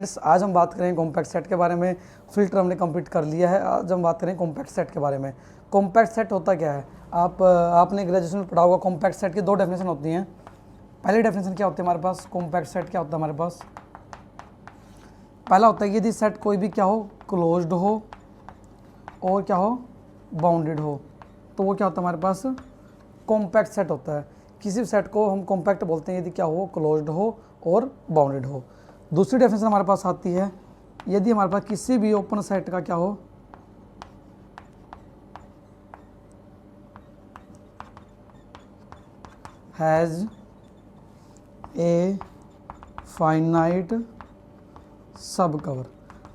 आज हम बात करेंगे कॉम्पैक्ट सेट के बारे में। फिल्टर हमने कंप्लीट कर लिया है। आज हम बात करेंगे कॉम्पैक्ट सेट के बारे में। कॉम्पैक्ट सेट होता क्या है? आपने ग्रेजुएशन में पढ़ा होगा। कॉम्पैक्ट सेट की दो डेफिनेशन होती हैं। पहली डेफिनेशन क्या होती है हमारे पास? कॉम्पैक्ट सेट क्या होता है हमारे पास? पहला होता है यदि सेट कोई भी क्या हो, क्लोज्ड हो और क्या हो, बाउंडेड हो, तो वो क्या होता है हमारे पास? कॉम्पैक्ट सेट होता है। किसी भी सेट को हम कॉम्पैक्ट बोलते हैं यदि क्या हो, क्लोज्ड हो और बाउंडेड हो। दूसरी डेफिनेशन हमारे पास आती है यदि हमारे पास किसी भी ओपन सेट का क्या हो, हैज़ ए फाइनाइट सब कवर।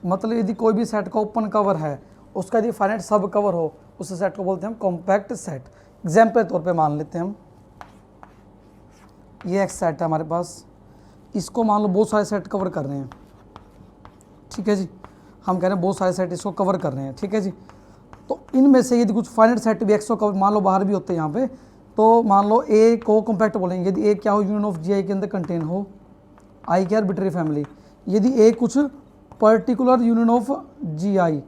मतलब यदि कोई भी सेट का ओपन कवर है, उसका यदि फाइनाइट सब कवर हो, उस सेट को बोलते हैं हम कॉम्पैक्ट सेट। एग्जाम्पल के तौर पे मान लेते हैं हम, ये एक सेट है हमारे पास, इसको मान लो बहुत सारे सेट कवर कर रहे हैं, ठीक है जी। हम कह रहे हैं बहुत सारे सेट इसको कवर कर रहे हैं, ठीक है जी। तो इनमें से यदि कुछ फाइनाइट सेट भी एक्सो कवर मान लो बाहर भी होते हैं यहाँ पे, तो मान लो ए को कॉम्पैक्ट बोलेंगे यदि ए क्या हो, यूनियन ऑफ जी आई के अंदर कंटेन हो, आई के आर्बिट्ररी फैमिली। यदि ए कुछ पर्टिकुलर यूनियन ऑफ जी आई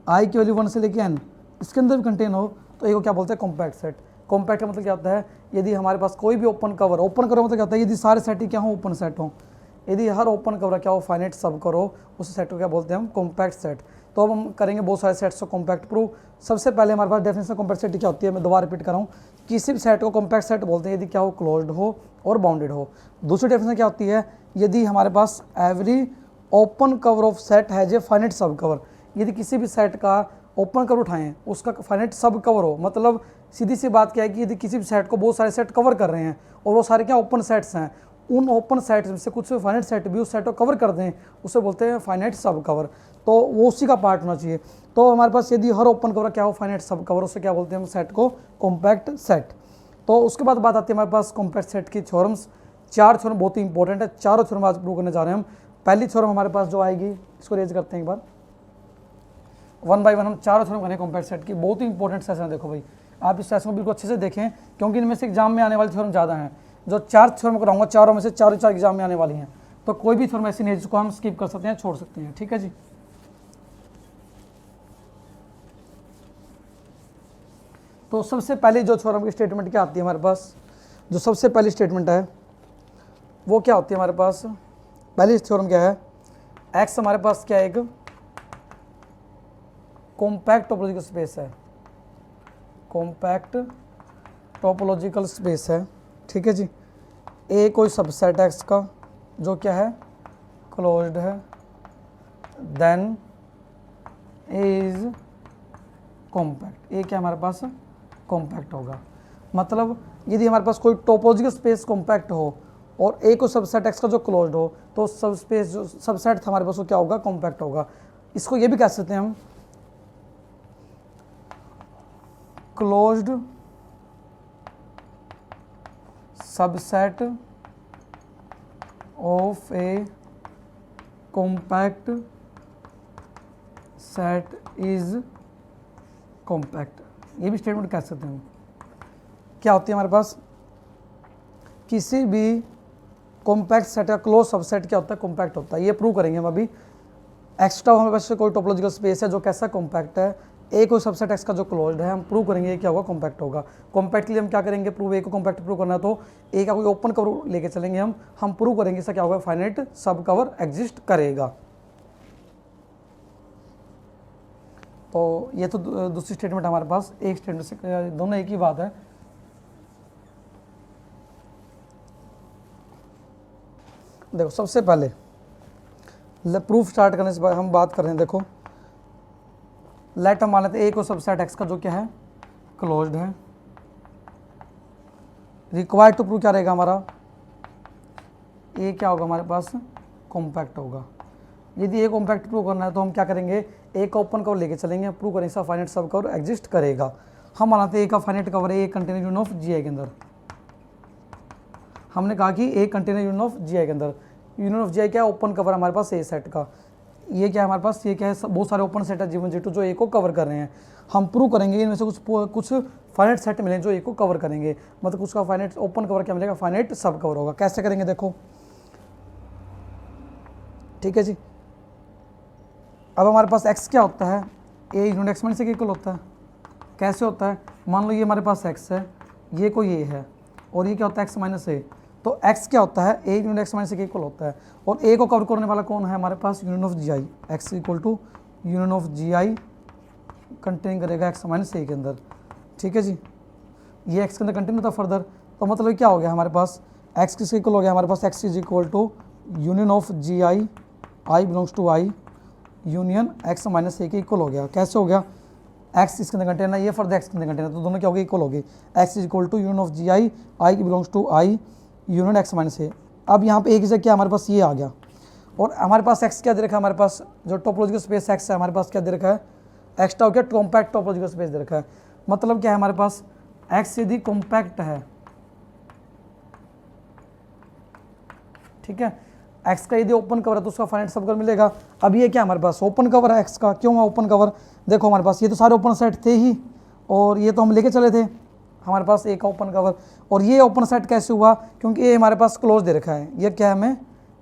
की वैल्यू 1 से लेके n इसके अंदर भी कंटेन हो, तो ए को क्या बोलते हैं? Compact set. कॉम्पैक्ट का मतलब क्या होता है? यदि हमारे पास कोई भी ओपन कवर मतलब क्या होता है? यदि सारे सेट ही क्या हो, ओपन सेट हो। यदि हर ओपन कवर क्या हो, फाइनाइट सब कवर हो, उस सेट को क्या बोलते हैं हम? Compact set. तो अब हम करेंगे बहुत सारे सेट्स को कॉम्पैक्ट प्रूव। सबसे पहले हमारे पास डेफिनेशन कॉम्पैक्ट सेट क्या होती है, मैं दोबारा रिपीट कर रहा हूँ। किसी भी सेट को कॉम्पैक्ट सेट बोलते हैं यदि क्या हो, क्लोज्ड हो और बाउंडेड हो। दूसरी डेफिनेशन क्या होती है? यदि हमारे पास every open cover of set has a finite subcover. यदि किसी भी सेट का ओपन कवर उठाएं, उसका फाइनाइट सब कवर हो, मतलब सीधी सी बात क्या है कि यदि किसी भी सेट को बहुत सारे सेट कवर कर रहे हैं और वो सारे क्या ओपन सेट्स हैं, उन ओपन सेट्स में से कुछ फाइनाइट सेट भी उस सेट को कवर कर दें, उसे बोलते हैं फाइनाइट सब कवर। तो वो उसी का पार्ट होना चाहिए। तो हमारे पास यदि हर ओपन कवर क्या हो, फाइनाइट सब कवर, उससे क्या बोलते हैं हम? सेट को कॉम्पैक्ट सेट। तो उसके बाद बात आती है हमारे पास कॉम्पैक्ट सेट की थ्योरम्स। 4 थ्योरम बहुत ही इंपॉर्टेंट है, चारों थ्योरम आज प्रूव करने जा रहे हैं हम। पहली थ्योरम हमारे पास जो आएगी, इसको रेज करते हैं एक बार, 1 बाय 1 हम चारों थ्योरम करें कॉम्पैक्ट सेट की। बहुत ही इंपॉर्टेंट सेशन है, देखो भाई आप इस सेशन को बिल्कुल अच्छे से देखें, क्योंकि इनमें से एग्जाम में आने वाली थ्योरम ज़्यादा हैं। जो 4 थ्योरम कराऊंगा, चारों में से चारों एग्जाम में आने वाली हैं, तो कोई भी थ्योरम ऐसी नहीं है जिसको हम स्किप कर सकते हैं, छोड़ सकते हैं, ठीक है जी। तो सबसे पहले जो थ्योरम की स्टेटमेंट क्या आती है हमारे पास, जो सबसे पहली स्टेटमेंट है वो क्या होती है हमारे पास? पहली थ्योरम क्या है? एक्स हमारे पास क्या है? एक कॉम्पैक्ट टोपोलॉजिकल स्पेस है, कॉम्पैक्ट टोपोलॉजिकल स्पेस है, ठीक है जी। ए कोई सबसेट एक्स का जो क्या है, क्लोज्ड है, देन ए इज कॉम्पैक्ट। ए क्या हमारे पास? कॉम्पैक्ट होगा। मतलब यदि हमारे पास कोई टोपोलॉजिकल स्पेस कॉम्पैक्ट हो और ए को सबसेट एक्स का जो क्लोज्ड हो, तो सब स्पेस जो सबसेट था हमारे पास वो क्या होगा? कॉम्पैक्ट होगा। इसको ये भी कह सकते हैं हम closed subset of A compact set is compact. ये भी स्टेटमेंट कह सकते हैं। क्या होती है हमारे पास? किसी भी कॉम्पैक्ट सेट का क्लोज सबसेट क्या होता है? कॉम्पैक्ट होता है। ये प्रूव करेंगे हम अभी। एक्स्ट्रा हमारे पास कोई टोपोलॉजिकल स्पेस है जो कैसा कॉम्पैक्ट है, ए कोई सबसेट एक्स का जो क्लोज्ड है, हम प्रूव करेंगे ये क्या होगा? कॉम्पैक्ट होगा। कॉम्पैक्ट के लिए हम क्या करेंगे? प्रूव ए को कॉम्पैक्ट प्रूव करना है तो ए का कोई ओपन कवर लेके चलेंगे हम प्रूव करेंगे इसका क्या होगा? फाइनाइट सब कवर एग्जिस्ट करेगा। तो ये तो दूसरी स्टेटमेंट हमारे पास। एक स्टेटमेंट से दोनों एक ही बात है। देखो सबसे पहले प्रूफ स्टार्ट करने से हम बात कर रहे हैं, देखो लेट हम मान लेते हैं ए को सबसेट एक्स का जो क्या है? क्लोज्ड है। रिक्वायर्ड टू प्रूव क्या रहेगा हमारा? ए क्या होगा हमारे पास? कॉम्पैक्ट होगा। यदि ए कॉम्पैक्ट प्रूव करना है तो हम क्या करेंगे? ए का ओपन कवर लेके चलेंगे, प्रूव करेंगे इसका फाइनाइट सब कवर एग्जिस्ट करेगा। हम मानते हैं ए का फाइनाइट कवर है, a container union of G I के अंदर। हमने कहा कि a container union of G I के अंदर। यूनियन ऑफ जी आई क्या है? ओपन कवर हमारे पास ए सेट का। ये क्या है हमारे पास? ये क्या है? बहुत सारे ओपन सेट है G1 G2 जो ए को कवर कर रहे हैं। हम प्रूव करेंगे इनमें से कुछ फाइनाइट सेट मिले जो ए को कवर करेंगे, मतलब उसका फाइनाइट ओपन कवर क्या मिलेगा? फाइनाइट सब कवर होगा। कैसे करेंगे देखो, ठीक है जी। अब हमारे पास x क्या होता है, a unit x minus A के इक्वल होता है। कैसे होता है, मान लो ये हमारे पास x है, ये कोई a है, और ये क्या होता है x माइनस ए। तो x क्या होता है, a unit x minus A के इक्वल होता है, और a को कवर करने वाला कौन है हमारे पास, union of G I. X equal to union of G I contain करेगा एक्स माइनस ए के अंदर। ठीक है जी, ये एक्स के अंदर कंटेन होता है फर्दर। तो मतलब क्या हो गया हमारे पास, एक्स किसके इक्वल हो गया हमारे पास, X is equal to union of G I, I belongs to I, union X minus A के इक्वल हो गया। कैसे हो गया, एक्स इसके अंदर कंटेन है, ये फर्दर एक्स के अंदर कंटेन है, तो दोनों क्या हो गए, इक्वल हो गए। X is equal to union of G I, I belongs to I, union X minus A. अब यहाँ पे एक ही जगह क्या हमारे पास ये आ गया, और हमारे पास एक्स क्या दे रखा है, हमारे पास जो टोपोलॉजिकल स्पेस एक्स है हमारे पास क्या दे रखा है, एक्स्ट्रा हो गया कॉम्पैक्ट टोपोलॉजिकल स्पेस दे रखा है। मतलब क्या है हमारे पास, एक्स यदि कॉम्पैक्ट है, ठीक है, एक्स का यदि ओपन कवर है तो उसका फाइनाइट सब कवर मिलेगा। अब ये क्या हमारे पास ओपन कवर है एक्स का, क्यों है ओपन कवर, देखो हमारे पास ये तो सारे ओपन सेट थे ही, और ये तो हम लेके चले थे हमारे पास ए का ओपन कवर, और ये ओपन सेट कैसे हुआ, क्योंकि ए हमारे पास क्लोज दे रखा है। ये क्या है, हमें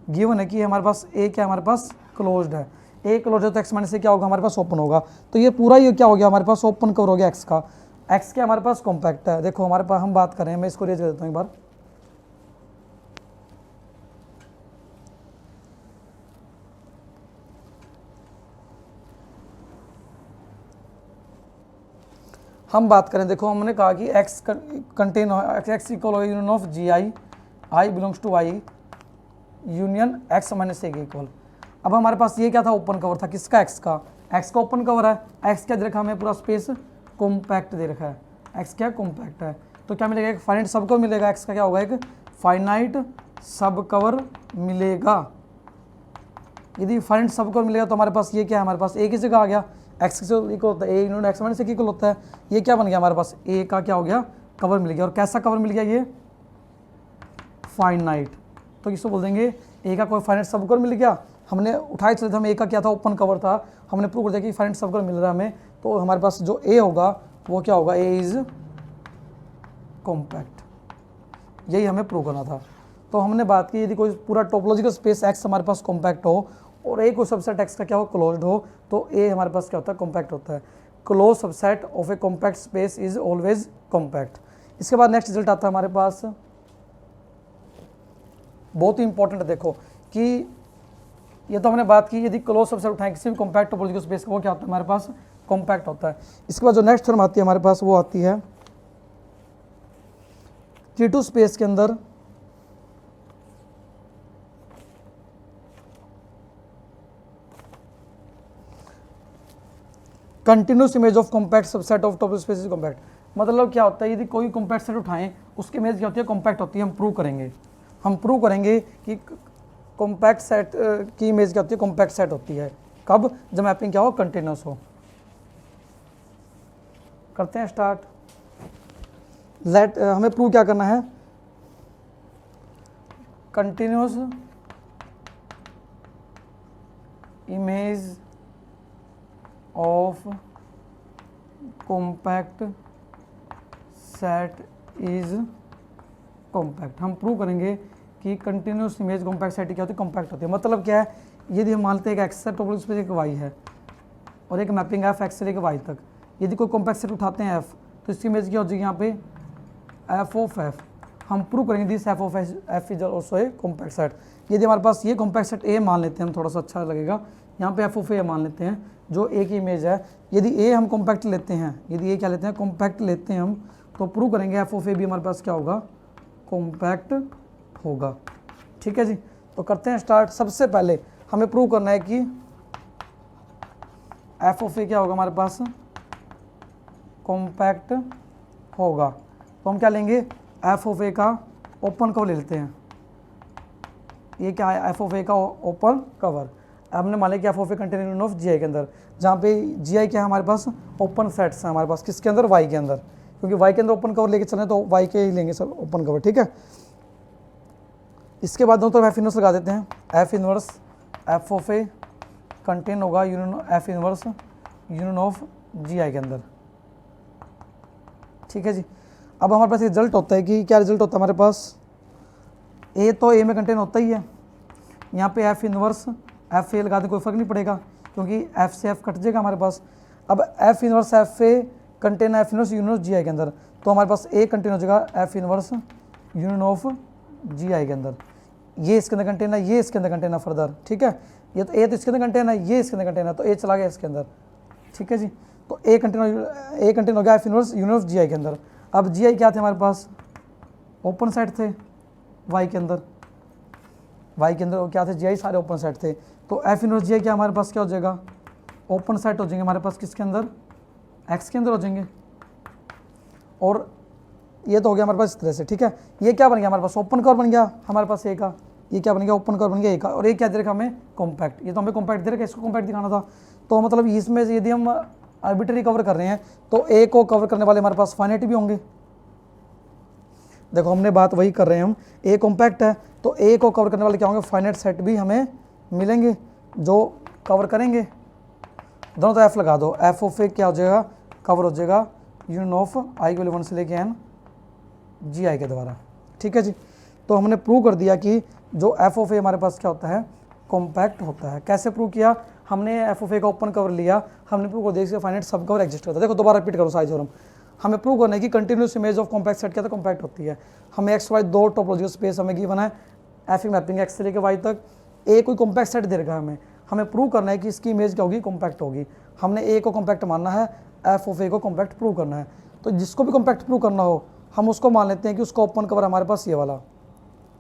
गिवन है कि हमारे पास ए क्या हमारे पास क्लोज्ड है, ए क्लोज है तो एक्स माइनस से क्या होगा हमारे पास ओपन होगा। तो ये पूरा ये क्या हो गया हमारे पास ओपन कवर हो गया एक्स का। एक्स क्या हमारे पास कॉम्पैक्ट है, देखो हमारे पास हम बात करें, मैं इसको रेज कर देता हूँ एक बार। हम बात करें, देखो हमने कहा कि एक्स कंटेन एक्स इक्वल हो union of G I, I belongs to I, union X minus A के इक्वल। अब हमारे पास ये क्या था, ओपन कवर था, किसका, एक्स का। एक्स का ओपन कवर है, एक्स क्या दे रखा है हमें, पूरा स्पेस कॉम्पैक्ट दे रखा है, एक्स क्या कॉम्पैक्ट है। तो क्या मिलेगा, एक फाइनाइट सब कवर मिलेगा, एक्स का क्या होगा, एक फाइनाइट सब कवर मिलेगा। यदि फाइनाइट सब कवर मिलेगा तो हमारे पास ये क्या है, हमारे पास एक ही जगह आ गया, एक्स से इक्वल होता है a unit x minus A equal होता है। ये क्या बन गया हमारे पास, ए का क्या हो गया, कवर मिल गया। और कैसा कवर मिल गया, ये फाइनाइट। तो इसको बोल देंगे ए का कोई फाइनाइट सब कवर मिल गया। हमने उठाए चले थे, हम ए का क्या था, ओपन कवर था, हमने प्रूव कर दिया कि फाइनाइट सब कवर मिल रहा है हमें। तो हमारे पास जो ए होगा वो क्या होगा, ए इज कॉम्पैक्ट, यही हमें प्रूव करना था। तो हमने बात की, यदि कोई पूरा टोपोलॉजिकल स्पेस एक्स हमारे पास कॉम्पैक्ट हो और ए को सबसेट एक्स का क्या हो, क्लोज्ड हो, तो ए हमारे पास क्या होता है, कॉम्पैक्ट होता है। Close subset of A compact space is always compact. इसके बाद नेक्स्ट रिजल्ट आता है हमारे पास, बहुत ही इंपॉर्टेंट है, देखो कि ये तो हमने बात की, यदि क्लोज सबसेट उठाएं किसी भी कॉम्पैक्ट टोपोलॉजिकल स्पेस का, वो क्या होता है हमारे पास, कॉम्पैक्ट होता है। इसके बाद जो नेक्स्ट थ्योरम आती है हमारे पास, वो आती है T2 स्पेस के अंदर continuous image of compact subset of topological space is compact. मतलब क्या होता है, यदि कोई कॉम्पैक्ट सेट उठाएं उसकी इमेज क्या होती है, कॉम्पैक्ट होती है। हम प्रूव करेंगे कि कॉम्पैक्ट सेट की इमेज क्या होती है, कॉम्पैक्ट सेट होती है। कब, जब मैपिंग क्या हो, कंटिन्यूस हो। करते हैं स्टार्ट। हमें प्रूव क्या करना है, continuous image of compact set is compact. हम प्रूव करेंगे कि कंटिन्यूस इमेज कॉम्पैक्ट सेट क्या होती है, कॉम्पैक्ट होती है। मतलब क्या है, यदि हम मानते हैं कि एक्स सेट टोपोलॉजिकल स्पेस एक वाई है और एक मैपिंग एफ एक्स से लेकर वाई तक, यदि कोई कॉम्पैक्ट सेट उठाते हैं एफ, तो इसकी इमेज क्या हो जाएगी यहाँ पे, एफ ऑफ एफ। हम प्रूव करेंगे this F of F is also a compact set. यदि हमारे पास ये कॉम्पैक्ट सेट ए मान लेते हैं, हम थोड़ा सा अच्छा लगेगा, यहाँ पे एफ ऑफ ए मान लेते हैं जो ए की इमेज है। यदि ए हम कॉम्पैक्ट लेते हैं, यदि ए क्या लेते हैं, कॉम्पैक्ट लेते हैं हम, तो प्रूव करेंगे एफ ऑफ ए भी हमारे पास क्या होगा, कॉम्पैक्ट होगा। ठीक है जी, तो करते हैं स्टार्ट। सबसे पहले हमें प्रूव करना है कि एफ ऑफ ए क्या होगा हमारे पास, कॉम्पैक्ट होगा। तो हम क्या लेंगे, एफ ऑफ ए का ओपन कवर ले लेते हैं। ये क्या है, एफ ऑफ ए का ओपन कवर। हमने मान लिया कि F of A contain of G I के अंदर, जहाँ पे जी आई क्या है हमारे पास, ओपन सेट्स हैं हमारे पास, किसके अंदर, वाई के अंदर, क्योंकि वाई के अंदर ओपन कवर लेके चलें तो वाई के ही लेंगे सर ओपन कवर। ठीक है, इसके बाद दोनों तरफ एफ इनवर्स लगा देते हैं। F inverse F of A contain होगा union F inverse union of G I के अंदर। ठीक है जी, अब हमारे पास रिजल्ट होता है कि क्या रिजल्ट होता है हमारे पास, ए तो ए में कंटेन होता ही है, यहाँ पे एफ इनवर्स एफ ए लगा दें कोई फ़र्क नहीं पड़ेगा, क्योंकि एफ से एफ कट जाएगा हमारे पास। अब F inverse F A contain F inverse union of G I के अंदर, तो हमारे पास ए कंटेन हो जाएगा F inverse union of G I के अंदर। ये इसके अंदर कंटेन है, ये इसके अंदर कंटेन है फर्दर, ठीक है। ये तो ए तो इसके अंदर कंटेन है, ये इसके अंदर कंटेन है, तो ए चला गया इसके अंदर, ठीक है जी। तो ए कंटेन हो गया F inverse union of G I के अंदर। अब जी आई क्या थे हमारे पास, ओपन सेट थे वाई के अंदर, वाई के अंदर क्या थे, जी आई सारे ओपन सेट थे। तो एफ इनवर्स जी आई क्या हमारे पास क्या हो जाएगा, ओपन सेट हो जाएंगे हमारे पास किसके अंदर, एक्स के अंदर हो जाएंगे। और ये तो हो गया हमारे पास इस तरह से, ठीक है। ये क्या बन गया हमारे पास, ओपन कवर बन गया हमारे पास ए का, ये क्या बन गया, ओपन कवर बन गया ए का। और ये क्या दे रखा हमें, कॉम्पैक्ट, ये तो हमें कॉम्पैक्ट दे रखा है, इसको कॉम्पैक्ट दिखाना था। तो मतलब इसमें से यदि हम आर्बिट्ररी कवर कर रहे हैं तो ए को कवर करने वाले हमारे पास फाइनाइट भी होंगे। देखो हमने बात वही कर रहे हैं हम, ए कॉम्पैक्ट है तो ए को कवर करने वाले क्या होंगे, फाइनाइट सेट भी हमें मिलेंगे जो कवर करेंगे। दोनों तो एफ लगा दो, एफ ऑफ ए क्या हो जाएगा, कवर हो जाएगा यूनियन ऑफ आई को 1 से लेके एन जी आई के द्वारा, ठीक है जी। तो हमने प्रूव कर दिया कि जो एफ ऑफ ए हमारे पास क्या होता है, कॉम्पैक्ट होता है। कैसे प्रूव किया, हमने एफ ऑफ ए का ओपन कवर लिया, हमने प्रूव कर दिया इसका फाइनाइट सब कवर एग्जिस्ट करता है। देखो दोबारा रिपीट करो सारी थ्योरम, हमें प्रूव करना है कि continuous image of compact set क्या था, कॉम्पैक्ट होती है। हमें एक्स वाई दो टोपोलॉजिकल स्पेस हमें गिवन है, एफ मैपिंग एक्स से लेकर वाई तक, ए कोई कॉम्पैक्ट सेट दे रखा है, हमें प्रूव करना है कि इसकी इमेज क्या होगी, कॉम्पैक्ट होगी। हमने ए को कॉम्पैक्ट मानना है, एफ ऑफ ए को कॉम्पैक्ट प्रूव करना है। तो जिसको भी कॉम्पैक्ट प्रूव करना हो हम उसको मान लेते हैं कि उसका ओपन कवर हमारे पास ये वाला,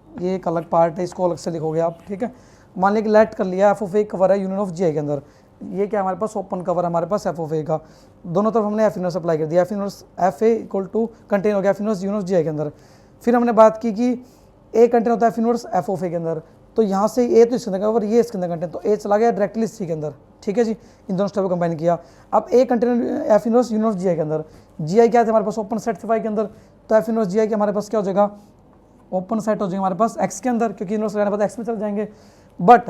ये एक अलग पार्ट है, इसको अलग से लिखोगे आप, ठीक है। मान लिया कि लेट कर लिया एफ ऑफ ए कवर है यूनियन ऑफ जी आई के अंदर, ये क्या हमारे पास ओपन कवर हमारे पास एफ ऑफ ए का, दोनों तरफ हमने एफ इनवर्स अप्लाई कर दिया, F inverse F A equal to contain हो गया F inverse union of G I के अंदर। फिर हमने बात की कि ए कंटेन होता है एफ इनवर्स एफ ऑफ ए के अंदर, तो यहाँ से ए तो इसके अंदर कवर, ये इसके अंदर कंटेन, तो ए चला गया डायरेक्टली सी के अंदर, ठीक है जी। इन दोनों स्टेप को कंबाइन किया। अब A contain F inverse union of G I के अंदर, जी आई क्या थे हमारे पास, ओपन सेट थे वाई के अंदर, तो एफ इनवर्स जी आई के हमारे पास क्या हो जाएगा, ओपन सेट हो जाएगा हमारे पास एक्स के अंदर, क्योंकि इनवर्स लगाने के बाद एक्स में चल जाएंगे। बट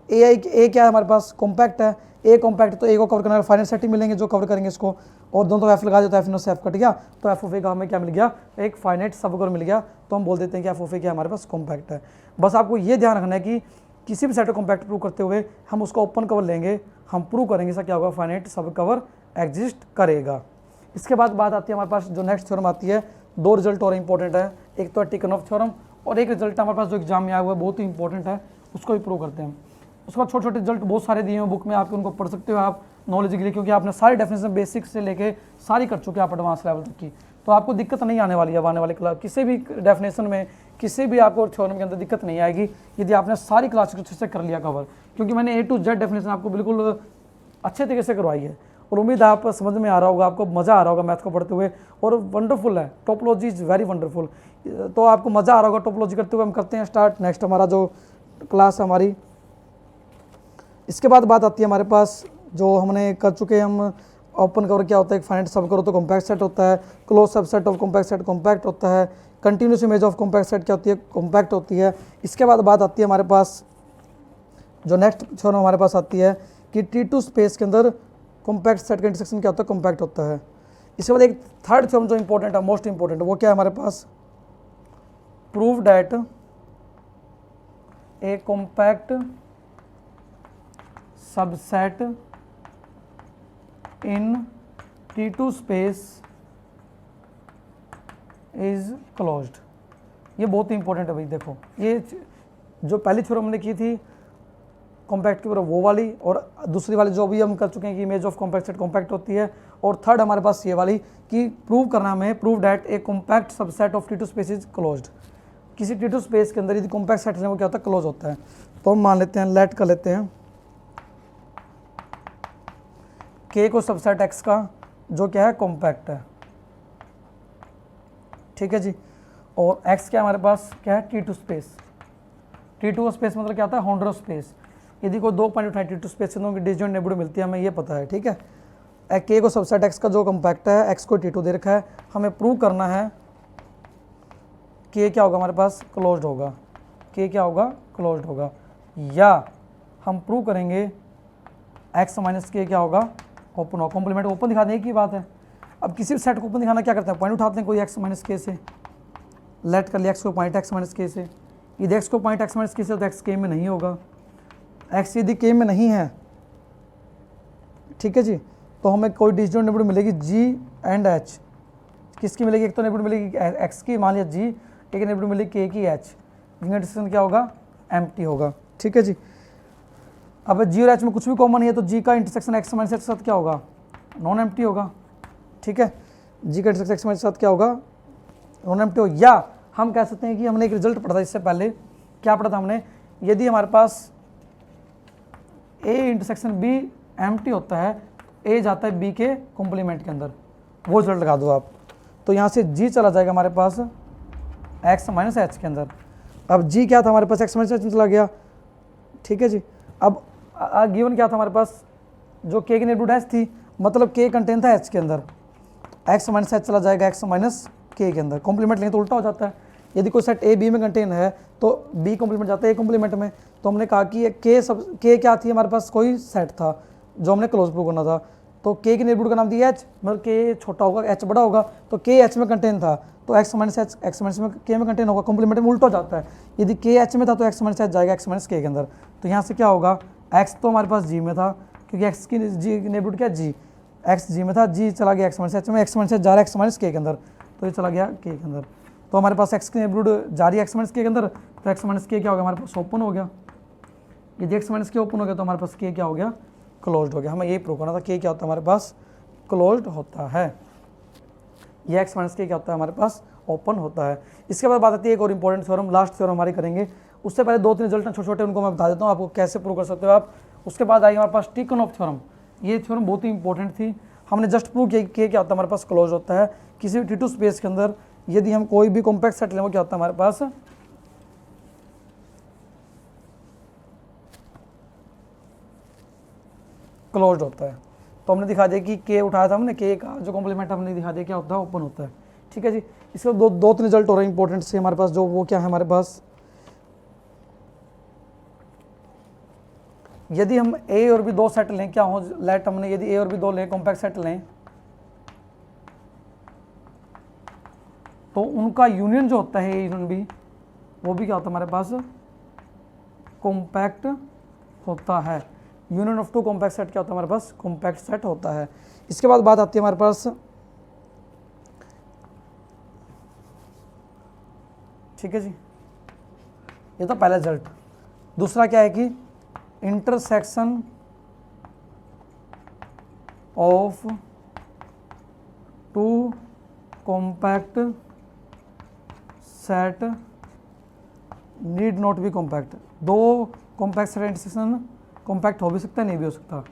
ए क्या है हमारे पास, कॉम्पैक्ट है, ए कॉम्पैक्ट तो ए को कवर करने वाले फाइनाइट सेट ही मिलेंगे जो कवर करेंगे इसको, और दोनों तो एफ लगा देता है, एफ इनवर्स एफ कट गया, तो एफ ऑफ ए का हमें क्या मिल गया, एक फाइनाइट सब कवर मिल गया। तो हम बोल देते हैं कि एफ ऑफ ए क्या हमारे पास कॉम्पैक्ट है। बस आपको ये ध्यान रखना है कि किसी भी सेट को कॉम्पैक्ट प्रूव करते हुए हम उसका ओपन कवर लेंगे, हम प्रूव करेंगे इसका क्या होगा, फाइनाइट सब कवर एग्जिस्ट करेगा। इसके बाद बात आती है हमारे पास जो नेक्स्ट थ्योरम आती है, दो रिजल्ट और इंपॉर्टेंट है, एक तो है टिकनॉफ थ्योरम और एक रिजल्ट हमारे पास जो एग्जाम में आया हुआ है बहुत ही इंपॉर्टेंट है, उसको भी प्रूव करते हैं। उसके बाद छोटे छोटे रिजल्ट बहुत सारे दिए हैं बुक में, आपके उनको पढ़ सकते हो आप नॉलेज के लिए, क्योंकि आपने सारी डेफिनेशन बेसिक से लेके सारी कर चुके हैं आप एडवांस लेवल तक की, तो आपको दिक्कत नहीं आने वाली है आने वाले क्लास किसी भी डेफिनेशन में, किसी भी आपको थ्योरम के अंदर दिक्कत नहीं आएगी यदि आपने सारी क्लास अच्छे से कर लिया कवर, क्योंकि मैंने ए टू जेड डेफिनेशन आपको बिल्कुल अच्छे तरीके से करवाई है। और उम्मीद है आप समझ में आ रहा होगा, आपको मज़ा आ रहा होगा मैथ को पढ़ते हुए, और वंडरफुल है, टोपोलॉजी इज़ वेरी वंडरफुल। तो आपको मज़ा आ रहा होगा टोपोलॉजी करते हुए। हम करते हैं स्टार्ट नेक्स्ट हमारा जो क्लास है हमारी। इसके बाद बात आती है हमारे पास जो हमने कर चुके हैं हम, ओपन कवर क्या होता है, एक फाइनाइट सब कवर तो कॉम्पैक्ट सेट होता है, close subset of compact set compact होता है, continuous image of compact set क्या होती है, कॉम्पैक्ट होती है। इसके बाद बात आती है हमारे पास जो नेक्स्ट थ्योरम हमारे पास आती है कि T2 स्पेस के अंदर कॉम्पैक्ट सेट का इंटरसेक्शन क्या होता है, कॉम्पैक्ट होता है। इसके बाद एक थर्ड थ्योरम जो इंपॉर्टेंट है, मोस्ट इंपॉर्टेंट है, वो क्या है हमारे पास, prove that a compact subset in T2 space is closed. ये बहुत ही इंपॉर्टेंट है भाई। देखो ये जो पहली थ्योरम हमने की थी कॉम्पैक्ट की वो वाली, और दूसरी वाली जो भी हम कर चुके हैं कि image of compact set compact होती है, और थर्ड हमारे पास ये वाली कि प्रूव करना हमें, prove that a compact subset of T2 space is closed. किसी T2 स्पेस के अंदर यदि कॉम्पैक्ट सेट है वो क्या होता है, क्लोज होता है। तो हम मान लेते हैं, लेट कर लेते हैं K को सबसेट X का जो क्या है कॉम्पैक्ट है, ठीक है जी, और X क्या हमारे पास क्या है, T2 स्पेस। T2 स्पेस मतलब क्या होता है, होल्डर स्पेस। यदि कोई दो पॉइंट उठाए T2 स्पेस से दोनों की डिस्जॉइंट नेबरहुड मिलती है, हमें ये पता है, ठीक है। K को सबसेट X का जो कॉम्पैक्ट है, X को T2 दे रखा है, हमें प्रूव करना है K क्या होगा हमारे पास, क्लोज्ड होगा, K क्या होगा, क्लोज्ड होगा, या हम प्रूव करेंगे X माइनस K क्या होगा, ओपन होगा। कॉम्प्लीमेंट ओपन दिखा दें की बात है। अब किसी भी सेट को ओपन दिखाना क्या करते हैं, पॉइंट उठाते हैं कोई X माइनस K से, लेट कर लिया X को पॉइंट X माइनस K से, यदि X को पॉइंट X माइनस K से तो X K में नहीं होगा, X यदि K में नहीं है ठीक है जी। तो हमें कोई डिस्जॉइंट नेबरहुड मिलेगी जी एंड एच, किसकी मिलेगी, एक तो नेबरहुड मिलेगी एक्स की, मान लिया जी, एक नेबरहुड मिलेगी के की एच, जिनका इंटरसेक्शन क्या होगा, एम्प्टी होगा, ठीक है जी। अब जी और एच में कुछ भी कॉमन नहीं है तो जी का इंटरसेक्शन एक्स माइनस एच के साथ क्या होगा, नॉन एम्प्टी होगा, ठीक है। जी का इंटरसेक्शन एक्स माइनस के साथ क्या होगा, नॉन एम्प्टी हो। या हम कह सकते हैं कि हमने एक रिजल्ट पढ़ा था इससे पहले, क्या पढ़ा था हमने, यदि हमारे पास ए इंटरसेक्शन बी एम्प्टी होता है, ए जाता है बी के कॉम्प्लीमेंट के अंदर, वो रिजल्ट लगा दो आप। तो यहाँ से जी चला जाएगा हमारे पास एक्स माइनस एच के अंदर। अब जी क्या था हमारे पास, एक्स माइनस एच में चला गया, ठीक है जी। अब गिवन क्या था हमारे पास, जो के की नेबरहुड एच थी, मतलब के कंटेन था एच के अंदर, एक्स माइनस एच चला जाएगा एक्स माइनस के अंदर, कॉम्प्लीमेंट लेंगे तो उल्टा हो जाता है। यदि कोई सेट ए बी में कंटेन है तो बी कॉम्प्लीमेंट जाता है ए कॉम्प्लीमेंट में। तो हमने कहा कि के क्या थी हमारे पास, कोई सेट था जो हमने क्लोज प्रूव करना था, तो के की नेबरहुड का नाम दिया एच, मतलब के छोटा होगा एच बड़ा होगा, तो के एच में कंटेन था तो x minus H x minus में के में कंटेन होगा, कॉम्प्लीमेंट में उल्टा हो जाता है। यदि के एच में था तो एक्स माइनस एच जाएगा एक्स माइनस के अंदर। तो यहाँ से क्या होगा, एक्स तो हमारे पास जी में था, क्योंकि एक्स की जी नेबरहुड क्या जी, एक्स जी में था, जी चला गया एक्स माइनस एच में, एक्स माइनस एच जा रहा है एक्स माइनस के अंदर, तो ये चला गया के के अंदर। तो हमारे पास एक्स की नेबरहुड जा रही है एक्स माइनस के अंदर, तो एक्स माइनस के क्या हो गया हमारे पास, ओपन हो गया। यदि एक्स माइनस के ओपन हो गया तो हमारे पास के क्या हो गया, क्लोज्ड हो गया। हमें ये प्रूव करना था के क्या होता है हमारे पास, क्लोज्ड होता है। ये एक्स माइनस के क्या होता है हमारे पास, ओपन होता है। इसके बाद बात आती है एक और इंपॉर्टेंट थ्योरम, लास्ट थ्योरम हमारी करेंगे। उससे पहले 2-3 रिजल्ट हैं छोटे छोटे, उनको मैं बता देता हूँ आपको कैसे प्रूव कर सकते हो आप। उसके बाद आई हमारे पास टिकनॉफ थ्योरम। ये थ्योरम बहुत ही इंपॉर्टेंट थी, हमने जस्ट प्रूव किया कि क्या होता है हमारे पास, क्लोज होता है। किसी भी T2 स्पेस के अंदर यदि हम कोई भी कॉम्पैक्ट सेट लें, वो क्या होता है हमारे पास, क्लोज्ड होता है। तो हमने दिखा दिया कि के उठाया था हमने, के का जो कॉम्प्लीमेंट हमने दिखा दिया क्या होता है, ओपन होता है, ठीक है जी। इसके दो तीन रिजल्ट हो रहे हैं इंपॉर्टेंट से हमारे पास, जो वो क्या है हमारे पास, यदि हम ए और बी दो सेट लें, क्या हो, लेट हमने यदि ए और बी दो लें, कॉम्पैक्ट सेट लें, तो उनका यूनियन जो होता है ए यूनियन बी, वो भी क्या होता है हमारे पास, कॉम्पैक्ट होता है। Union of two compact set क्या होता है हमारे पास, कॉम्पैक्ट सेट होता है। इसके बाद बात आती है हमारे पास, ठीक है जी, ये तो पहला रिजल्ट। दूसरा क्या है कि intersection of two compact set need not be compact. दो कॉम्पैक्ट सेट इंटरसेक्शन कॉम्पैक्ट हो भी सकता है, नहीं भी हो सकता।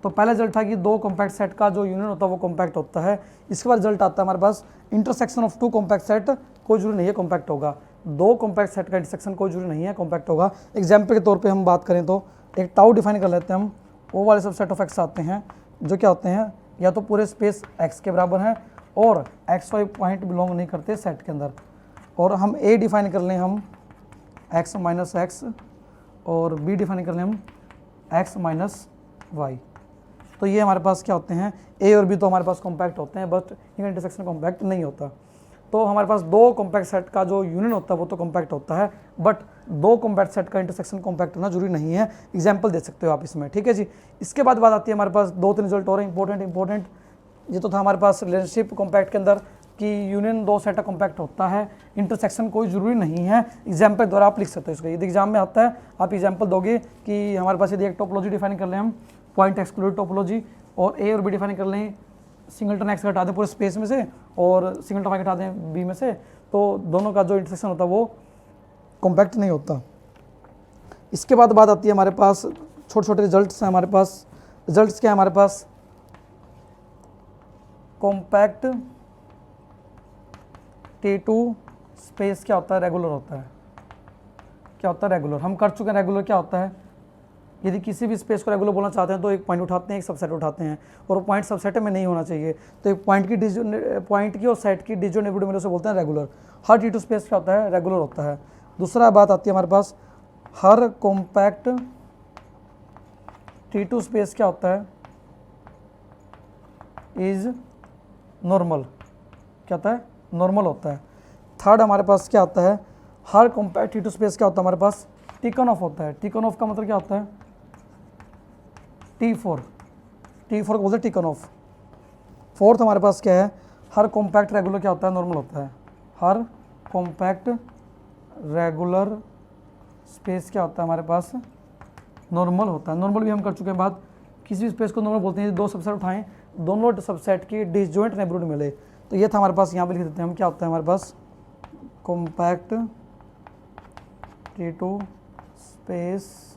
तो पहला रिजल्ट था कि दो कॉम्पैक्ट सेट का जो यूनियन होता है वो कॉम्पैक्ट होता है। इसके बाद रिजल्ट आता है हमारे पास, intersection of two compact set कोई जरूरी नहीं है कॉम्पैक्ट होगा। दो कॉम्पैक्ट सेट का इंटरसेक्शन कोई जरूरी नहीं है कॉम्पैक्ट होगा। एग्जाम्पल के तौर पे हम बात करें तो एक टाउ डिफाइन कर लेते हैं हम, वो वाले सब सेट ऑफ एक्स आते हैं जो क्या होते हैं, या तो पूरे स्पेस एक्स के बराबर हैं और एक्स वाई पॉइंट बिलोंग नहीं करते सेट के अंदर। और हम ए डिफाइन कर लें हम एक्स माइनस एक्स, और बी डिफाइन कर लें हम एक्स माइनस वाई। तो ये हमारे पास क्या होते हैं, ए और बी तो हमारे पास कॉम्पैक्ट होते हैं, बट इनका इंटरसेक्शन कॉम्पैक्ट नहीं होता। तो हमारे पास दो कॉम्पैक्ट सेट का जो यूनियन होता है वो तो कॉम्पैक्ट होता है, बट दो कॉम्पैक्ट सेट का इंटरसेक्शन कॉम्पैक्ट होना जरूरी नहीं है। एग्जाम्पल दे सकते हो आप इसमें, ठीक है जी। इसके बाद बात आती है हमारे पास 2-3 रिजल्ट और इंपॉर्टेंट। ये तो था हमारे पास रिलेशनशिप कॉम्पैक्ट के अंदर कि यूनियन दो सेट का कॉम्पैक्ट होता है, इंटरसेक्शन कोई जरूरी नहीं है। एग्जाम्पल द्वारा आप लिख सकते हो इसको, यदि एग्जाम में आता है आप एग्जाम्पल दोगे कि हमारे पास यदि एक टोपोलॉजी डिफाइन कर लें हम, पॉइंट एक्सक्लूडेड टोपोलॉजी, और ए और बी डिफाइन कर लें, सिंगलटन एक्स हटा दें पूरे स्पेस में से और सिंगलटन वाई हटा दें बी में से, तो दोनों का जो इंटरसेक्शन होता है वो कॉम्पैक्ट नहीं होता। इसके बाद बात आती है हमारे पास, छोटे छोटे रिजल्ट्स हैं हमारे पास। रिजल्ट्स क्या है हमारे पास, कॉम्पैक्ट T2 स्पेस क्या होता है, रेगुलर होता है। क्या होता है, रेगुलर। हम कर चुके हैं रेगुलर क्या होता है। यदि किसी भी स्पेस को रेगुलर बोलना चाहते हैं तो एक पॉइंट उठाते हैं, एक सबसेट उठाते हैं, और पॉइंट सबसेट में नहीं होना चाहिए। तो एक पॉइंट की और सेट की डिजो नेबरहुड में से बोलते हैं रेगुलर। हर T2 स्पेस क्या होता है, रेगुलर होता है। दूसरा बात आती है हमारे पास, हर कॉम्पैक्ट T2 स्पेस क्या होता है, इज नॉर्मल। क्या होता है, नॉर्मल होता है। थर्ड हमारे पास क्या आता है, हर कॉम्पैक्ट T2 स्पेस क्या होता है हमारे पास, टिकन ऑफ होता है। टिकन ऑफ का मतलब क्या होता है, T4। T4 को बोलते हैं टिकनॉफ। फोर्थ हमारे पास क्या है, हर कॉम्पैक्ट रेगुलर क्या होता है, नॉर्मल होता है। हर कॉम्पैक्ट रेगुलर स्पेस क्या होता है हमारे पास, नॉर्मल होता है। नॉर्मल भी हम कर चुके हैं बात, किसी भी स्पेस को नॉर्मल बोलते हैं। दो सबसेट उठाएं, दोनों सबसेट की डिसजॉइंट नेबरहुड मिले, तो ये था हमारे पास, यहाँ पे लिख देते हैं हम, क्या होता है हमारे पास, compact T2 space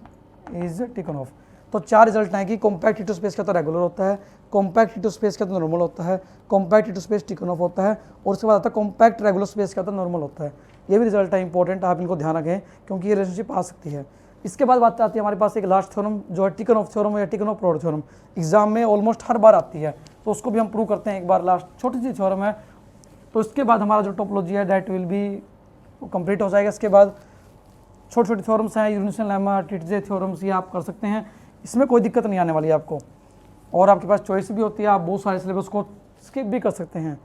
is taken of. तो चार रिजल्ट आए कि कॉम्पैक्ट T2 स्पेस क्या होता है, रेगुलर होता है, कॉम्पैक्ट T2 स्पेस क्या होता है, नॉर्मल होता है, compact T2 space taken of होता है, और उसके बाद आता है कॉम्पैक्ट रेगुलर स्पेस क्या होता है, नॉर्मल होता है। ये भी रिजल्ट है इंपॉर्टेंट, आप इनको ध्यान रखें क्योंकि ये रिलेशनशिप आ सकती है। इसके बाद बात आती है हमारे पास एक लास्ट थ्योरम जो है टेकन ऑफ थ्योरम या taken of product theorem, exam में ऑलमोस्ट हर बार आती है, तो उसको भी हम प्रूव करते हैं एक बार। लास्ट छोटी सी थ्योरम है, तो इसके बाद हमारा जो टोपोलॉजी है दैट विल बी कंप्लीट हो जाएगा। इसके बाद छोटी छोटी थ्योरम्स हैं, यूनिवर्सल लेमा, टिटजे थ्योरम्स, ये आप कर सकते हैं, इसमें कोई दिक्कत नहीं आने वाली है आपको। और आपके पास चॉइस भी होती है, आप बहुत सारे सिलेबस को स्किप भी कर सकते हैं।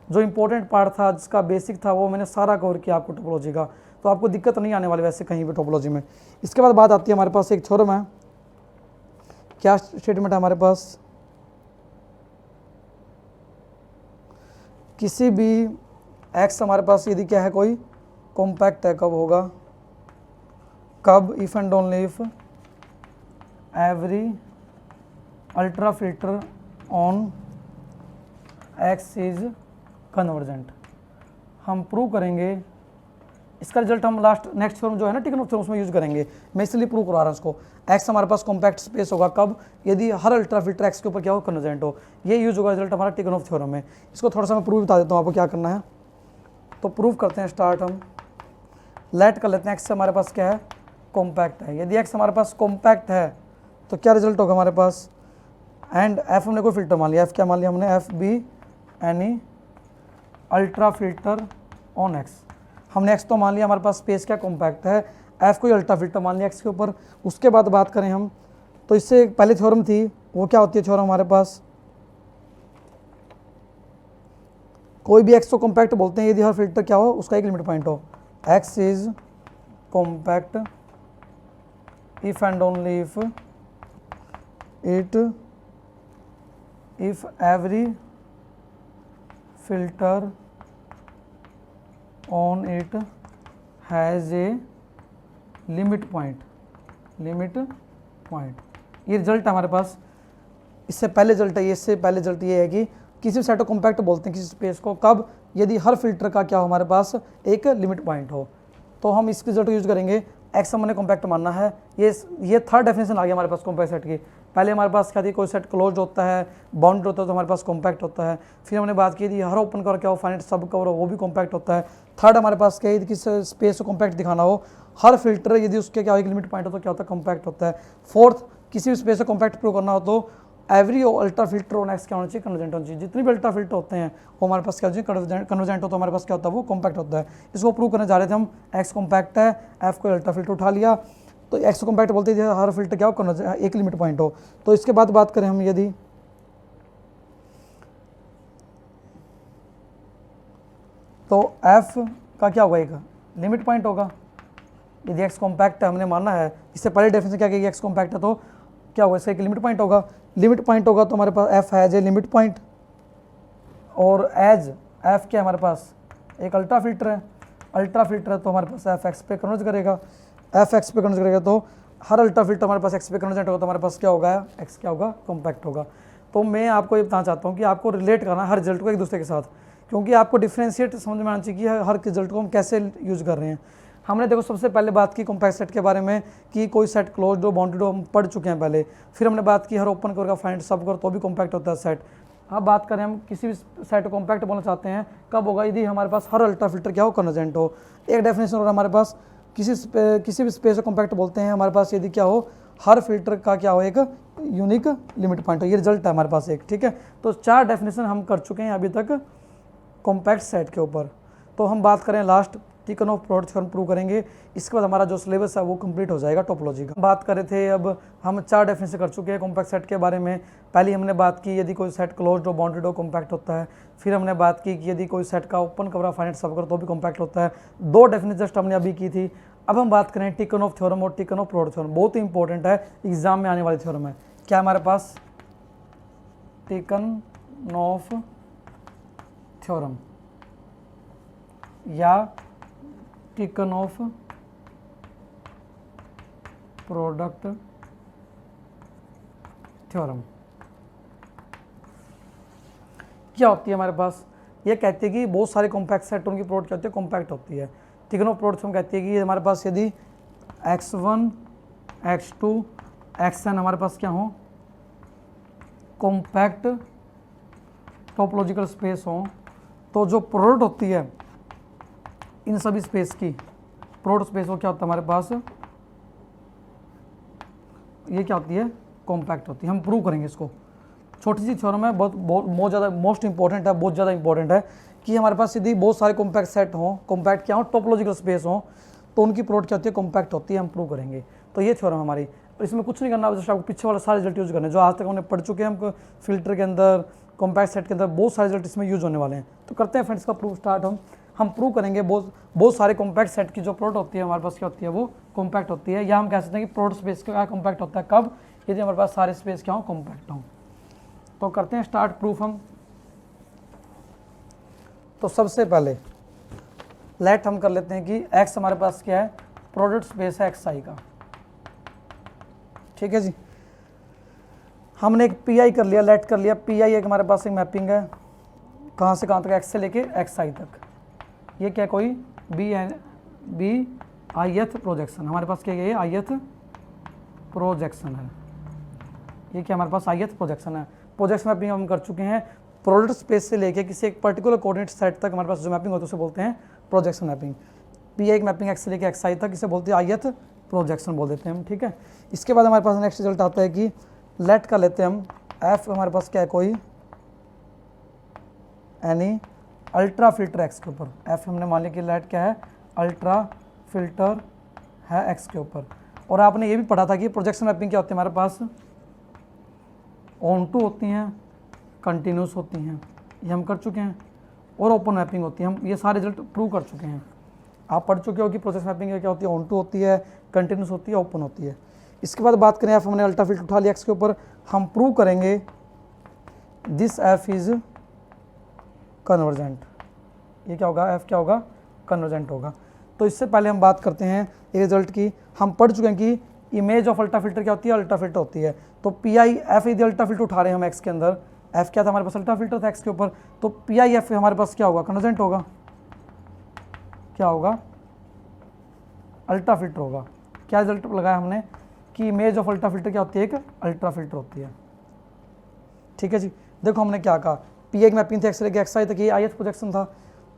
जो इंपॉर्टेंट पार्ट था, जिसका बेसिक था, वो मैंने सारा कवर किया आपको टोपोलॉजी का, तो आपको दिक्कत नहीं आने वाली वैसे कहीं भी टोपोलॉजी में। इसके बाद बात आती है हमारे पास एक थ्योरम है, क्या स्टेटमेंट है हमारे पास, किसी भी एक्स हमारे पास यदि क्या है कोई कॉम्पैक्ट है, कब होगा, कब, if and only if every ultra filter on x is convergent. हम प्रूव करेंगे इसका रिजल्ट, हम लास्ट नेक्स्ट थ्योरम जो है ना टेकन ऑफ थ्योरम, उसमें यूज करेंगे। मैं इसलिए प्रूव करवा रहा हूँ इसको। एक्स हमारे पास कॉम्पैक्ट स्पेस होगा कब, यदि हर अल्ट्रा फिल्टर एक्स के ऊपर क्या हो, कन्वर्जेंट हो। ये यूज होगा रिजल्ट हमारा टेकन ऑफ थ्योरम में। इसको थोड़ा सा मैं प्रूव बता देता हूँ आपको क्या करना है। तो प्रूव करते हैं, स्टार्ट हम लेट कर लेते हैं, एक्स हमारे पास क्या है, कॉम्पैक्ट है। यदि एक्स हमारे पास कॉम्पैक्ट है तो क्या रिजल्ट होगा हमारे पास, एंड एफ हमने कोई फिल्टर मान लिया, एफ क्या मान लिया हमने, F be any ultra filter on x. हमने एक्स तो मान लिया, हमारे पास स्पेस क्या कॉम्पैक्ट है, एफ कोई अल्ट्रा फिल्टर मान लिया एक्स के ऊपर। उसके बाद बात करें हम, तो इससे पहले थ्योरम थी, वो क्या होती है थ्योरम हमारे पास, कोई भी एक्स को कॉम्पैक्ट बोलते हैं यदि हर फिल्टर क्या हो, उसका एक लिमिट पॉइंट हो। X is compact if and only if if every filter on it has a limit point. ये रिजल्ट है हमारे पास। इससे पहले रिजल्ट है, इससे पहले रिजल्ट ये है कि किसी सेट ऑफ कॉम्पैक्ट बोलते हैं किसी स्पेस को कब, यदि हर फिल्टर का क्या हो हमारे पास, एक लिमिट पॉइंट हो। तो हम इस रिजल्ट को यूज करेंगे, एक्स हमने कॉम्पैक्ट मानना है। ये थर्ड डेफिनेशन आ गया हमारे पास कॉम्पैक्ट सेट की। पहले हमारे पास क्या थी, कोई सेट क्लोज्ड होता है, बाउंडेड होता है तो हमारे पास कॉम्पैक्ट होता है। फिर हमने बात की थी हर ओपन कवर क्या हो, फाइनाइट सब कवर हो, वो भी कॉम्पैक्ट होता है। थर्ड हमारे पास क्या है, किस स्पेस को कॉम्पैक्ट दिखाना हो, हर फिल्टर यदि उसके क्या हो, एक लिमिट पॉइंट हो तो क्या होता है, कॉम्पैक्ट होता है। फोर्थ, किसी भी स्पेस को कॉम्पैक्ट प्रूव करना हो तो every ultra filter on x क्या होना चाहिए, कन्वर्जेंट होना चाहिए। जितने भी अल्ट्रा फिल्टर होते हैं वो हमारे पास क्या होना चाहिए, कन्वर्जेंट हो, तो हमारे पास क्या होता है, वो कॉम्पैक्ट होता है। इसको प्रूव करने जा रहे थे हम, एक्स कॉम्पैक्ट है, एफ को अल्ट्रा फिल्टर उठा लिया, तो एक्स कॉम्पैक्ट बोलते थे हर फिल्टर क्या हो, एक लिमिट पॉइंट हो। तो इसके बाद बात करें हम, यदि तो एफ का क्या होगा, एक लिमिट पॉइंट होगा। यदि एक्स कॉम्पैक्ट है, हमने मानना है, इससे पहले डेफिनेशन क्या कहेगी, एक्स कॉम्पैक्ट है तो क्या होगा, इसका एक लिमिट पॉइंट होगा। लिमिट पॉइंट होगा तो हमारे पास F has a limit point, और एज एफ क्या है हमारे पास, एक अल्ट्रा फिल्टर है। अल्ट्रा फिल्टर है तो हमारे पास एफ एक्स पे कन्वर्ज करेगा, एफ एक्स पे कन्वर्ज करेगा तो हर अल्ट्रा फिल्टर हमारे पास एक्स पे कन्वर्जेंट होगा, तो हमारे पास क्या होगा, एक्स क्या होगा, कॉम्पैक्ट होगा। तो मैं आपको ये बताना चाहता हूँ कि आपको रिलेट करना है हर रिजल्ट को एक दूसरे के साथ, क्योंकि आपको डिफ्रेंशिएट समझ में आना चाहिए कि हर रिजल्ट को हम कैसे यूज कर रहे हैं। हमने देखो सबसे पहले बात की कॉम्पैक्ट सेट के बारे में कि कोई सेट क्लोज्ड हो, बाउंडेड हो, हम पढ़ चुके हैं पहले। फिर हमने बात की हर ओपन कवर का फाइनाइट सब कवर तो भी कॉम्पैक्ट होता है सेट। अब बात करें हम किसी भी सेट कॉम्पैक्ट बोलना चाहते हैं कब होगा, यदि हमारे पास हर अल्ट्रा फिल्टर क्या हो, कन्वर्जेंट हो। एक डेफिनेशन और हमारे पास किसी भी स्पेस को कॉम्पैक्ट बोलते हैं हमारे पास यदि क्या हो, हर फिल्टर का क्या हो, एक यूनिक लिमिट पॉइंट हो। ये रिजल्ट है हमारे पास एक, ठीक है। तो चार डेफिनेशन हम कर चुके हैं अभी तक कॉम्पैक्ट सेट के ऊपर। तो हम बात करें last taken of product theorem prove करेंगे, इसके बाद हमारा जो सिलेबस है वो कंप्लीट हो जाएगा टोपोलॉजी का। बात कर रहे थे, अब हम चार डेफिनेशन कर चुके हैं कॉम्पैक्ट सेट के बारे में। पहले हमने बात की यदि कोई सेट क्लोज्ड हो, बाउंडेड हो, कॉम्पैक्ट होता है। फिर हमने बात की कि यदि कोई सेट का ओपन कवर फाइनाइट सब कवर तो भी कॉम्पैक्ट होता है। दो डेफिनेशन जस्ट हमने अभी की थी। अब हम बात करें टेकन ऑफ थ्योरम और टेकन ऑफ प्रोडक्ट थ्योरम, बहुत ही इंपॉर्टेंट है, एग्जाम में आने वाली थ्योरम है। क्या हमारे पास टिकनॉफ थ्योरम या टिकनॉफ प्रोडक्ट थ्योरम। क्या होती है हमारे पास, ये कहती है कि बहुत सारे कॉम्पैक्ट सेट उनकी प्रोडक्ट क्या होती है, कॉम्पैक्ट होती है। टिकनॉफ प्रोडक्ट थ्योरम कहती है कि हमारे पास यदि x1 x2 xn हमारे पास क्या हो, कॉम्पैक्ट टोपोलॉजिकल स्पेस हो, तो जो प्रोडक्ट होती है इन सभी स्पेस की, प्रोडक्ट स्पेस हो क्या होता है हमारे पास, ये क्या होती है, कॉम्पैक्ट होती है। हम प्रूव करेंगे इसको, छोटी सी थ्योरम है, बहुत ज़्यादा मोस्ट इंपॉर्टेंट है, बहुत ज़्यादा इंपॉर्टेंट है कि हमारे पास यदि बहुत सारे कॉम्पैक्ट सेट हों, कॉम्पैक्ट क्या हो, टोपोलॉजिकल स्पेस हो, तो उनकी प्रोडक्ट क्या होती है, कॉम्पैक्ट होती है। हम प्रूव करेंगे। तो ये थ्योरम हमारी, इसमें कुछ नहीं करना, जैसे आपको पीछे वाला सारे रिजल्ट यूज करने जो आज तक हमने पढ़ चुके हैं, हम फिल्टर के अंदर, कॉम्पैक्ट सेट के अंदर बहुत सारे रिजल्ट इसमें यूज होने वाले हैं। तो करते हैं फ्रेंड्स का प्रूफ स्टार्ट। हम प्रूव करेंगे बहुत सारे कॉम्पैक्ट सेट की जो प्रोडक्ट होती है हमारे पास क्या होती है, वो कॉम्पैक्ट होती है। या हम कह सकते हैं कि प्रोडक्ट स्पेस का कॉम्पैक्ट होता है कब, यदि हमारे पास सारे स्पेस क्या हो, कॉम्पैक्ट हो। तो करते हैं स्टार्ट प्रूफ हम। तो सबसे पहले लेट हम कर लेते हैं कि x हमारे पास क्या है, प्रोडक्ट स्पेस है xi का, ठीक है जी। हमने एक pi कर लिया, लेट कर लिया, pi एक हमारे पास एक मैपिंग है, कहाँ से कहाँ तक, x से लेके xi तक। ये क्या, कोई बी ith प्रोजेक्शन, हमारे पास क्या है, ये ith प्रोजेक्शन है। ये क्या हमारे पास ith प्रोजेक्शन है। प्रोजेक्शन मैपिंग हम कर चुके हैं, प्रोडक्ट स्पेस से लेके किसी एक पर्टिकुलर कोऑर्डिनेट सेट तक हमारे पास जो मैपिंग होती है उसे बोलते हैं प्रोजेक्शन मैपिंग। पी एक मैपिंग एक्स से लेके एक्स आई तक, इसे बोलते हैं ith प्रोजेक्शन बोल देते हैं हम, ठीक है। इसके बाद हमारे पास नेक्स्ट रिजल्ट आता है कि लेट कर लेते हैं हम एफ हमारे पास क्या है, कोई एनी अल्ट्रा फिल्टर एक्स के ऊपर। एफ हमने मान लिया कि लेट क्या है, अल्ट्रा फिल्टर है एक्स के ऊपर। और आपने ये भी पढ़ा था कि प्रोजेक्शन मैपिंग क्या होती है हमारे पास, ऑन टू होती हैं, कंटिन्यूस होती हैं, ये हम कर चुके हैं, और ओपन मैपिंग होती है। हम ये सारे रिजल्ट प्रूव कर चुके हैं। आप पढ़ चुके हो कि प्रोसेस मैपिंग क्या होती है, ऑन टू होती है, कंटिन्यूस होती है, ओपन होती है। इसके बाद बात करें एफ, हमने अल्ट्रा फिल्टर उठा लिया एक्स के ऊपर, हम प्रूव करेंगे दिस एफ इज कन्वर्जेंट। ये क्या होगा, एफ क्या होगा, कन्वर्जेंट होगा। तो इससे पहले हम बात करते हैं ये रिजल्ट की। हम पढ़ चुके हैं कि इमेज ऑफ अल्ट्रा फिल्टर क्या होती है, अल्ट्रा फिल्टर होती है। तो पी आई एफ यदि अल्ट्रा फिल्टर उठा रहे हैं हम एक्स के अंदर, एफ क्या था हमारे पास, अल्ट्रा फिल्टर था एक्स के ऊपर, तो पी आई एफ हमारे पास क्या होगा, कन्वर्जेंट होगा। क्या होगा, अल्ट्रा फिल्टर होगा। क्या रिजल्ट लगाया हमने कि इमेज ऑफ अल्ट्रा फिल्टर क्या होती है, एक अल्ट्रा फिल्टर होती है, ठीक है जी। देखो हमने क्या कहा, पी एक मैपिंग थी एक्स लेके एक्स आई तक, ये आई प्रोजेक्शन था।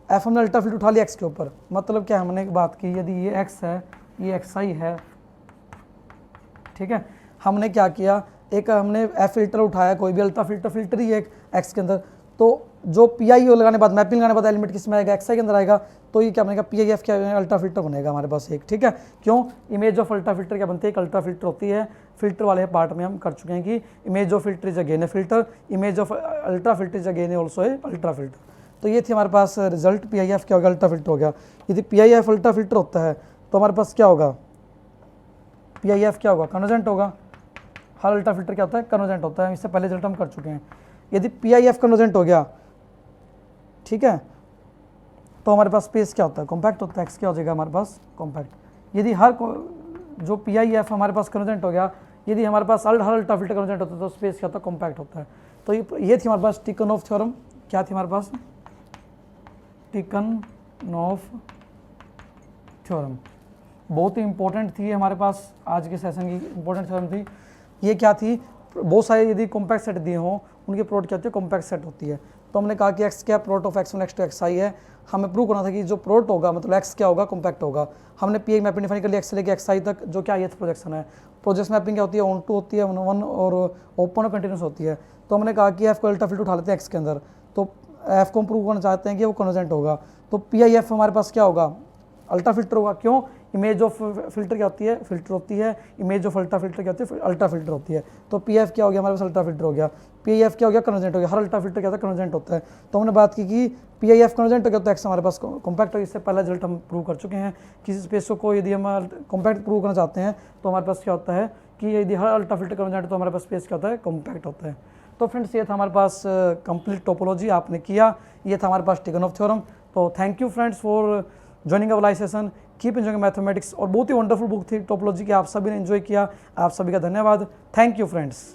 एफ हमने अल्ट्रा फिल्टर उठा लिया एक्स के ऊपर, मतलब क्या, हमने एक बात की, यदि ये एक्स है, ये एक्स आई है, ठीक है। हमने क्या किया, एक हमने एफ फिल्टर उठाया, कोई भी अल्ट्रा फिल्टर ही है एक एक्स के अंदर, तो जो पी आई लगाने बाद, मैपिंग लगाने बाद एलिमेंट किस में आएगा, एक्स आई के अंदर आएगा, तो ये क्या बनेगा, पी आई एफ क्या अल्ट्रा फिल्टर बनेगा हमारे पास एक, ठीक है। क्यों, इमेज ऑफ अल्ट्रा फिल्टर क्या बनती है, एक अल्ट्रा फिल्टर होती है। फिल्टर वाले पार्ट में हम कर चुके हैं कि image of filter is again A filter, image of ultra filter is again also a ultra filter. तो ये थी हमारे पास रिजल्ट, पी आई एफ क्या होगा, अल्ट्रा फिल्टर हो गया। यदि P I F ultra filter होता है तो हमारे पास क्या होगा, पी आई एफ क्या होगा, कन्वर्जेंट होगा। हर अल्ट्रा फिल्टर क्या होता है, कन्वर्जेंट होता है। इससे पहले रिजल्ट हम कर चुके हैं। यदि पी आई एफ कन्वर्जेंट हो गया, ठीक है, तो हमारे पास स्पेस क्या होता है, कॉम्पैक्ट होता है। एक्स क्या हो जाएगा हमारे पास, कॉम्पैक्ट। यदि हर जो पी आई एफ हमारे पास कन्वर्जेंट हो गया, यदि हमारे पास हर अल्ट्रा फिल्टर कन्वर्जेंट होता है तो स्पेस क्या होता है, कॉम्पैक्ट होता है। तो ये थी हमारे पास टिकनॉफ थ्योरम। क्या थी हमारे पास, टिकनॉफ थ्योरम, बहुत ही इंपॉर्टेंट थी हमारे पास, आज के सेशन की इंपॉर्टेंट थ्योरम थी। ये क्या थी, बहुत सारे यदि कॉम्पैक्ट सेट दिए हों, उनकी प्रोडक्ट क्या होती है, कॉम्पैक्ट सेट होती है। तो हमने कहा कि एक्स क्या product of x one x two x i है। हमें प्रूव करना था कि जो प्रोडक्ट होगा मतलब एक्स क्या होगा, कॉम्पैक्ट होगा। हमने पी एक मैपिंग डिफाइन कर लिया एक्स से लेके एक्स आई तक, जो क्या ith प्रोजेक्शन है। प्रोजेक्शन मैपिंग क्या होती है, ऑन टू होती है, वन और ओपन और कंटिन्यूस होती है। तो हमने कहा कि एफ को अल्ट्रा फिल्टर उठा लेते हैं एक्स के अंदर, तो एफ को हम प्रूव करना चाहते हैं कि वो कन्वर्जेंट होगा। तो पी आई एफ हमारे पास क्या होगा, अल्ट्रा फिल्टर होगा। क्यों, इमेज ऑफ फिल्टर क्या होती है, फिल्टर होती है। इमेज ऑफ अल्ट्रा फिल्टर क्या होती है, अल्ट्रा फिल्टर होती है। तो पी एफ क्या हो गया हमारे पास, अल्ट्रा फिल्टर हो गया। पी आई एफ क्या हो गया, कन्वर्जेंट हो गया। हर अल्ट्रा फिल्टर क्या होता है, कन्वर्जेंट होता है। तो हमने बात की कि पी आई एफ कन्वर्जेंट हो गया तो एक्स हमारे पास कॉम्पैक्ट हो। इससे पहला रिजल्ट हम प्रूव कर चुके हैं। किसी स्पेस को यदि हम कॉम्पैक्ट प्रूव करना चाहते हैं तो हमारे पास क्या होता है कि यदि हर अल्ट्रा फिल्टर कन्वर्जेंट तो हमारे पास स्पेस क्या होता है, कॉम्पैक्ट होता है। तो फ्रेंड्स ये था हमारे पास कंप्लीट टोपोलॉजी आपने किया, ये था हमारे पास टिगोनोव थ्योरम। तो thank you friends for joining our live session, keep enjoying mathematics. और बहुत ही वंडरफुल बुक थी टोपोलॉजी की, आप सभी ने एंजॉय किया, आप सभी का धन्यवाद। Thank you friends.